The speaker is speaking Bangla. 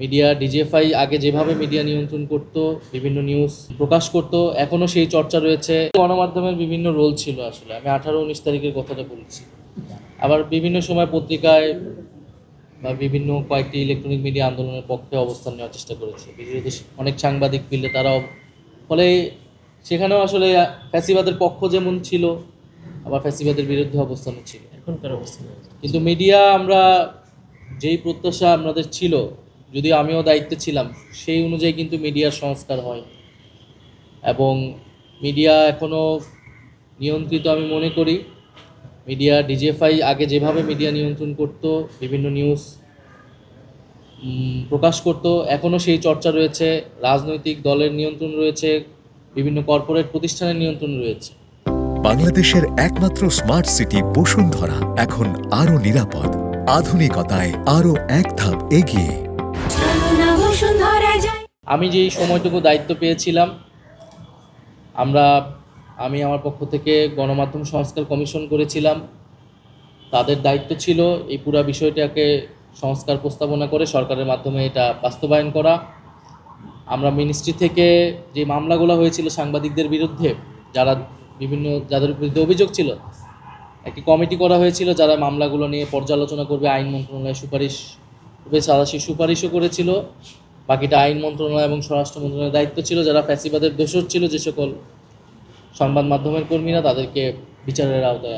মিডিয়া ডিজিএফআই আগে যেভাবে মিডিয়া নিয়ন্ত্রণ করত, বিভিন্ন নিউজ প্রকাশ করত, এখনও সেই চর্চা রয়েছে। গণমাধ্যমের বিভিন্ন রোল ছিল। আসলে আমি 18-19 তারিখের কথাটা বলছি। আবার বিভিন্ন সময় পত্রিকায় বা বিভিন্ন কয়েকটি ইলেকট্রনিক মিডিয়া আন্দোলনের পক্ষে অবস্থান নেওয়ার চেষ্টা করেছে। বিশেষত অনেক সাংবাদিক ফিল্ডে তারাও, ফলে সেখানেও আসলে ফ্যাসিবাদের পক্ষ যেমন ছিল, আবার ফ্যাসিবাদের বিরুদ্ধে অবস্থানও ছিল। এখনকার অবস্থা কিন্তু মিডিয়া আমরা যেই প্রত্যাশা আমাদের ছিল, যদিও আমিও দায়িত্বে ছিলাম, সেই অনুযায়ী কিন্তু মিডিয়ার সংস্কার হয় এবং মিডিয়া এখনও নিয়ন্ত্রিত আমি মনে করি। মিডিয়া ডিজিএফআই আগে যেভাবে মিডিয়া নিয়ন্ত্রণ করত, বিভিন্ন নিউজ প্রকাশ করত, এখনও সেই চর্চা রয়েছে। রাজনৈতিক দলের নিয়ন্ত্রণ রয়েছে, বিভিন্ন কর্পোরেট প্রতিষ্ঠানের নিয়ন্ত্রণ রয়েছে। বাংলাদেশের একমাত্র স্মার্ট সিটি বসুন্ধরা এখন আরো নিরাপদ, আধুনিকতায় আরো এক ধাপ এগিয়ে। আমি যেই সময়টুকু দায়িত্ব পেয়েছিলাম, আমি আমার পক্ষ থেকে গণমাধ্যম সংস্কার কমিশন করেছিলাম। তাদের দায়িত্ব ছিল এই পুরা বিষয়টাকে সংস্কার প্রস্তাবনা করে সরকারের মাধ্যমে এটা বাস্তবায়ন করা। আমরা মিনিস্ট্রি থেকে যে মামলাগুলো হয়েছিল সাংবাদিকদের বিরুদ্ধে, যাদের বিরুদ্ধে অভিযোগ ছিল, একটি কমিটি করা হয়েছিল যারা মামলাগুলো নিয়ে পর্যালোচনা করবে। আইন মন্ত্রণালয় সুপারিশ সেই সুপারিশও করেছিল। বাকিটা আইন মন্ত্রণালয় এবং স্বরাষ্ট্র মন্ত্রণালয়ের দায়িত্ব ছিল। যারা ফ্যাসিবাদের দোষর ছিল, যে সকল সংবাদ মাধ্যমের কর্মীরা, তাদেরকে বিচারের আওতায়